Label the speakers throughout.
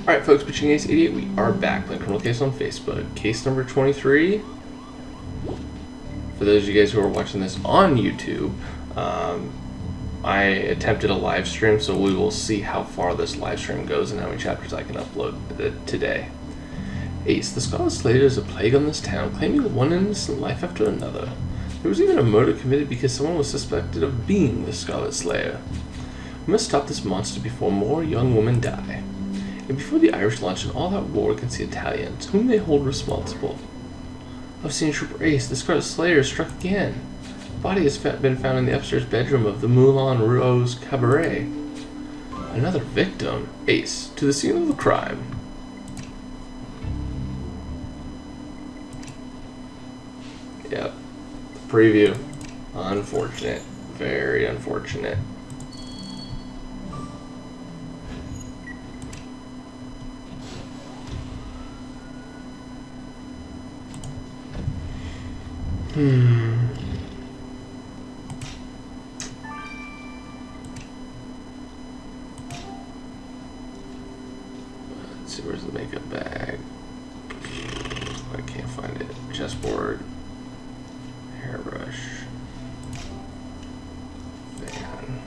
Speaker 1: Alright folks, Pitching Ace 88, we are back playing Criminal Case on Facebook. Case number 23. For those of you guys who are watching this on YouTube, I attempted a live stream, so we will see how far this live stream goes and how many chapters I can upload today. Ace, the Scarlet Slayer is a plague on this town, claiming one innocent life after another. There was even a murder committed because someone was suspected of being the Scarlet Slayer. We must stop this monster before more young women die. And before the Irish launch an all-out war against the Italians, whom they hold responsible. I've seen Trooper Ace, the Scarlet Slayer, struck again. The body has been found in the upstairs bedroom of the Moulin Rouge Cabaret. Another victim. Ace, to the scene of the crime. Yep. Preview. Unfortunate. Very unfortunate. Let's see, where's the makeup bag? I can't find it. Chessboard. Hairbrush. Fan.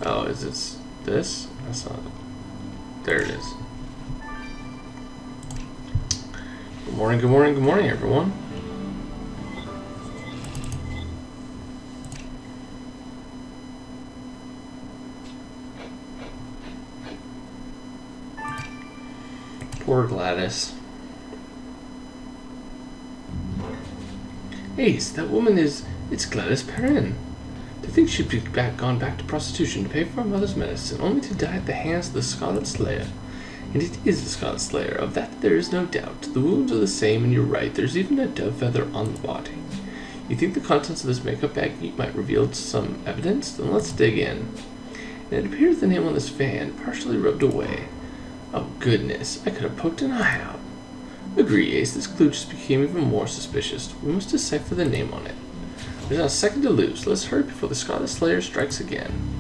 Speaker 1: Oh, is this? That's not it. There it is. Good morning, everyone. Poor Gladys. Ace, that woman it's Gladys Perrin. To think she'd be gone back to prostitution to pay for her mother's medicine, only to die at the hands of the Scarlet Slayer. And it is the Scarlet Slayer, of that there is no doubt. The wounds are the same, and you're right, there's even a dove feather on the body. You think the contents of this makeup bag might reveal some evidence? Then let's dig in. And it appears the name on this fan, partially rubbed away. Oh goodness, I could have poked an eye out. Agree, Ace, this clue just became even more suspicious. We must decipher the name on it. There's not a second to lose. Let's hurry before the Scarlet Slayer strikes again.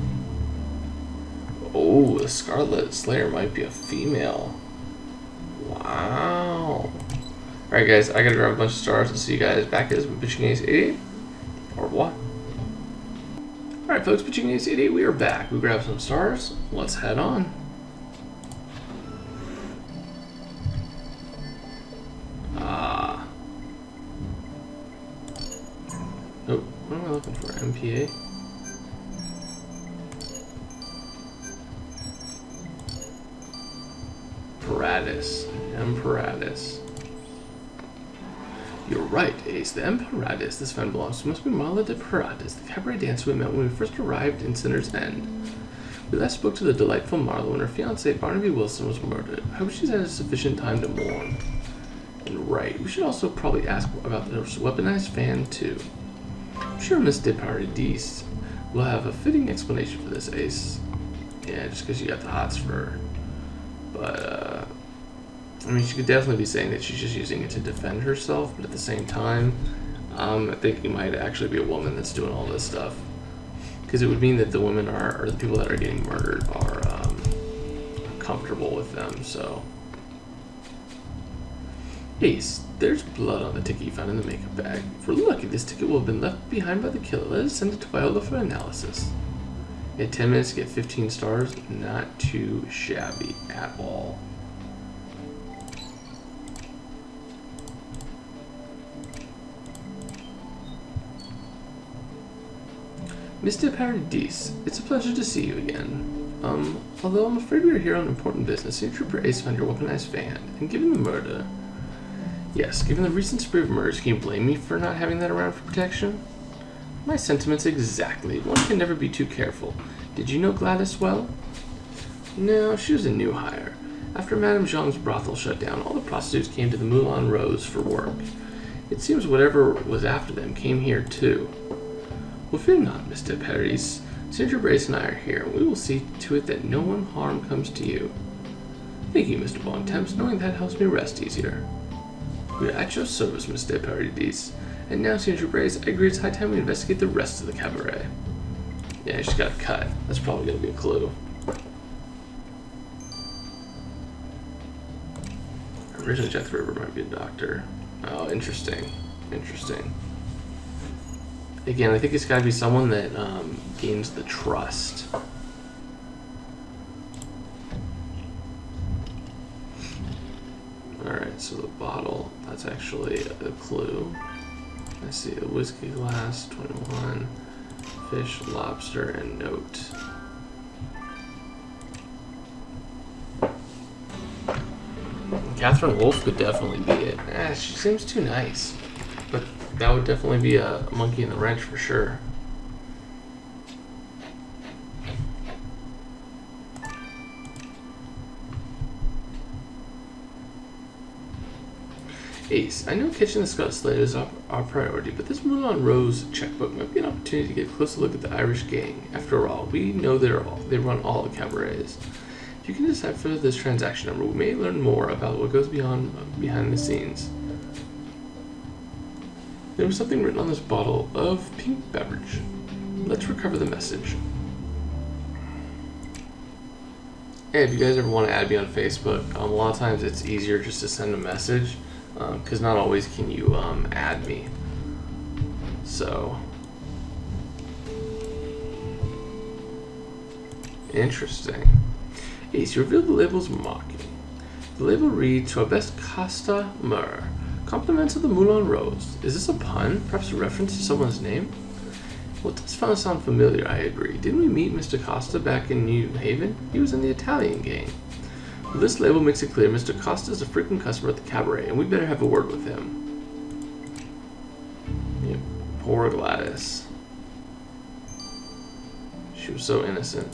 Speaker 1: Oh, the Scarlet Slayer might be a female. Wow. Alright guys, I gotta grab a bunch of stars and see you guys back as Pitching Ace 88. Or what? Alright folks, Pitching Ace 88, we are back. We grabbed some stars. Let's head on. Oh, what am I looking for? MPA? Imperatus. You're right, Ace. The Imperatus this fan belongs to must be Marla de Imperatus, the cabaret dancer we met when we first arrived in Sinner's End. We last spoke to the delightful Marla when her fiancé Barnaby Wilson was murdered. I hope she's had sufficient time to mourn. And right, we should also probably ask about the weaponized fan too. I'm sure Miss de Paradis will have a fitting explanation for this, Ace. Yeah, just because you got the hots for her. But, I mean, she could definitely be saying that she's just using it to defend herself, but at the same time, I think it might actually be a woman that's doing all this stuff. Because it would mean that the women or the people that are getting murdered are comfortable with them, so. Ace, there's blood on the ticket you found in the makeup bag. If we're lucky, this ticket will have been left behind by the killer. Let us send it to Viola for analysis. At 10 minutes to get 15 stars, not too shabby at all. Mr. Paradis, it's a pleasure to see you again. Although I'm afraid we are here on important business, Senior Trooper Ace found your weaponized fan, and given the murder... Yes, given the recent spree of murders, can you blame me for not having that around for protection? My sentiments exactly. One can never be too careful. Did you know Gladys well? No, she was a new hire. After Madame Jean's brothel shut down, all the prostitutes came to the Moulin Rouge for work. It seems whatever was after them came here too. Well, fear not, Mr. Paris. Senior Brace and I are here, and we will see to it that no one harm comes to you. Thank you, Mr. Bontemps. Knowing that helps me rest easier. We are at your service, Mr. Paradis. And now, Senior Brace, I agree it's high time we investigate the rest of the cabaret. Yeah, she's got a cut. That's probably going to be a clue. Originally, Jack the Ripper might be a doctor. Oh, interesting. Interesting. Again, I think it's got to be someone that gains the trust. Alright, so the bottle, that's actually a clue. I see a whiskey glass, 21, fish, lobster, and note. Catherine Wolfe could definitely be it. She seems too nice. But that would definitely be a monkey in the wrench for sure. Ace, I know catching the Scott Slater is our priority, but this Moulin Rose checkbook might be an opportunity to get a closer look at the Irish gang. After all, we know they run all the cabarets. If you can decipher this transaction number, we may learn more about what goes behind the scenes. There was something written on this bottle of pink beverage. Let's recover the message. Hey, if you guys ever want to add me on Facebook, a lot of times it's easier just to send a message, because not always can you add me. So, interesting. Ace, you revealed the label's mocking. The label reads, "To our best Costa Mur. Compliments of the Moulin Rose." Is this a pun? Perhaps a reference to someone's name? Well, it does sound familiar, I agree. Didn't we meet Mr. Costa back in New Haven? He was in the Italian gang. Well, this label makes it clear Mr. Costa is a frequent customer at the cabaret, and we better have a word with him. Yeah, poor Gladys. She was so innocent.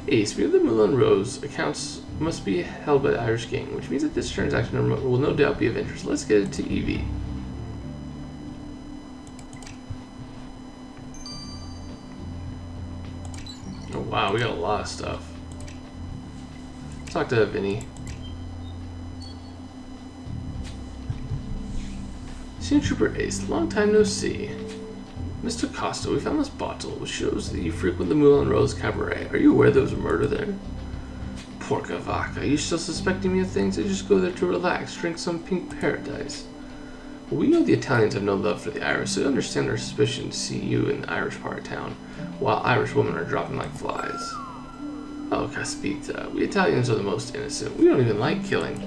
Speaker 1: Ace, view of the Moulin Rose accounts must be held by the Irish gang, which means that this transaction number will no doubt be of interest. Let's get it to Evie. Oh wow, we got a lot of stuff. Let's talk to Vinny. Senior Trooper Ace, long time no see. Mr. Costa, we found this bottle, which shows that you frequent the Moulin Rose Cabaret. Are you aware there was a murder there? Porca vaca, you still suspecting me of things? I just go there to relax, drink some pink paradise. Well, we know the Italians have no love for the Irish, so we understand their suspicion to see you in the Irish part of town, while Irish women are dropping like flies. Oh, Caspita, we Italians are the most innocent. We don't even like killing.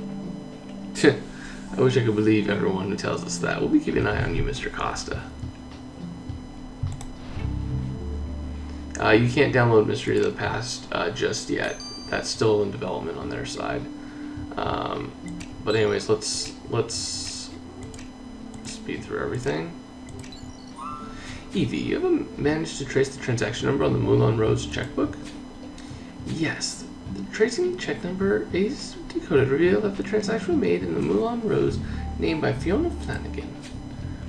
Speaker 1: I wish I could believe everyone who tells us that. We'll be keeping an eye on you, Mr. Costa. You can't download Mystery of the Past just yet. That's still in development on their side. But anyways, let's speed through everything. Evie, you ever managed to trace the transaction number on the Moulin Rose checkbook? Yes. The tracing check number is decoded revealed that the transaction was made in the Moulin Rose named by Fiona Flanagan.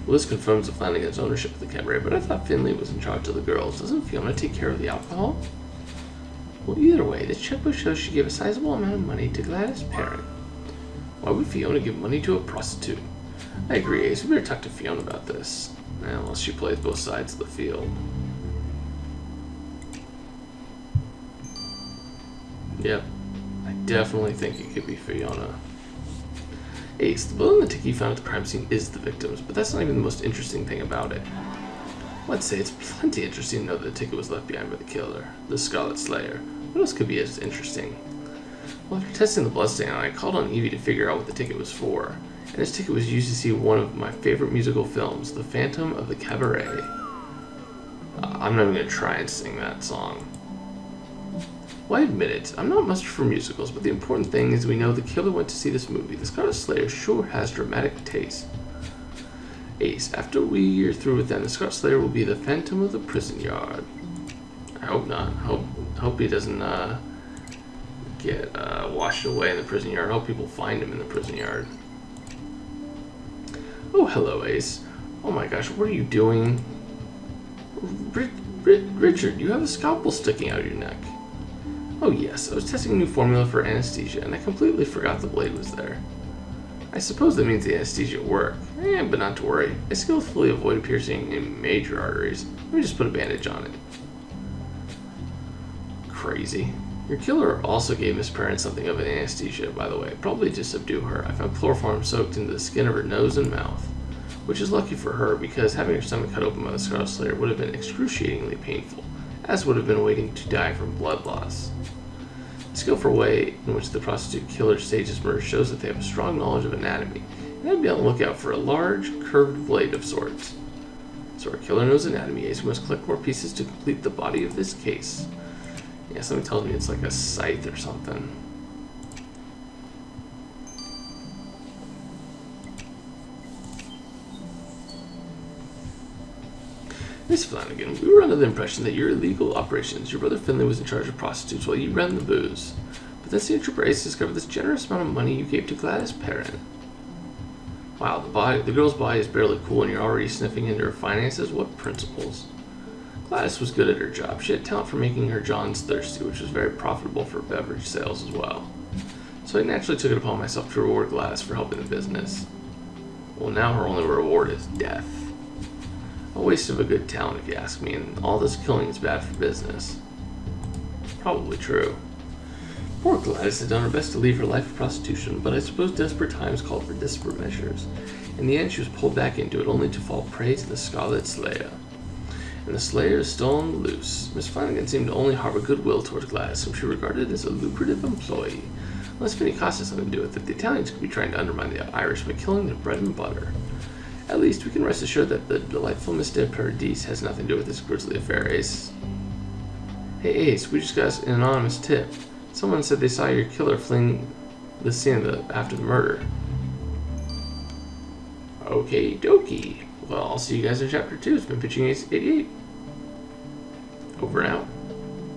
Speaker 1: Well, this confirms the Flanagan's ownership of the cabaret, but I thought Finley was in charge of the girls. Doesn't Fiona take care of the alcohol? Well, either way, this checkbook shows she gave a sizable amount of money to Gladys Parent. Why would Fiona give money to a prostitute? I agree, Ace. We better talk to Fiona about this. Unless she plays both sides of the field. Yep. I definitely think it could be Fiona. Ace, the bullet and the ticket you found at the crime scene is the victim's, but that's not even the most interesting thing about it. Well, I'd say it's plenty interesting to know that the ticket was left behind by the killer, the Scarlet Slayer. What else could be as interesting? Well, after testing the bloodstain, I called on Evie to figure out what the ticket was for, and this ticket was used to see one of my favorite musical films, The Phantom of the Cabaret. I'm not even going to try and sing that song. Well, I admit it, I'm not much for musicals, but the important thing is we know the killer went to see this movie. The Scarlet Slayer sure has dramatic taste. Ace, after we are through with them, the Scarlet Slayer will be the Phantom of the Prison Yard. I hope not. Hope he doesn't get washed away in the prison yard. I hope people find him in the prison yard. Oh, hello, Ace. Oh my gosh, what are you doing? Richard, you have a scalpel sticking out of your neck. Oh yes, I was testing a new formula for anesthesia, and I completely forgot the blade was there. I suppose that means the anesthesia worked. But not to worry. I skillfully avoided piercing in major arteries. Let me just put a bandage on it. Crazy. Your killer also gave Miss Perrin something of an anesthesia, by the way, probably to subdue her. I found chloroform soaked into the skin of her nose and mouth, which is lucky for her because having her stomach cut open by the Scarlet Slayer would have been excruciatingly painful, as would have been waiting to die from blood loss. The skillful way in which the prostitute killer stages murder shows that they have a strong knowledge of anatomy, and I'd be on the lookout for a large, curved blade of sorts. So our killer knows anatomy, Ace. We must collect more pieces to complete the body of this case. Yeah, something tells me it's like a scythe or something. Miss Flanagan, we were under the impression that your illegal operations, your brother Finley was in charge of prostitutes while you ran the booze. But then Senior Trooper Ace discovered this generous amount of money you gave to Gladys Perrin. Wow, the girl's body is barely cool and you're already sniffing into her finances? What principles? Gladys was good at her job. She had talent for making her Johns thirsty, which was very profitable for beverage sales as well. So I naturally took it upon myself to reward Gladys for helping the business. Well, now her only reward is death. A waste of a good talent, if you ask me, and all this killing is bad for business. Probably true. Poor Gladys had done her best to leave her life of prostitution, but I suppose desperate times called for desperate measures. In the end, she was pulled back into it, only to fall prey to the Scarlet Slayer. And the Slayer is still on the loose. Miss Flanagan seemed to only harbor goodwill towards Gladys, whom she regarded as a lucrative employee. Unless Vinny Costa has something to do with it, the Italians could be trying to undermine the Irish by killing their bread and butter. At least we can rest assured that the delightful Miss de Paradis has nothing to do with this grisly affair, Ace. Hey Ace, we just got an anonymous tip. Someone said they saw your killer fleeing the scene after the murder. Okie dokie. Well, I'll see you guys in Chapter 2. It's been Pitching Ace 88. Over and out.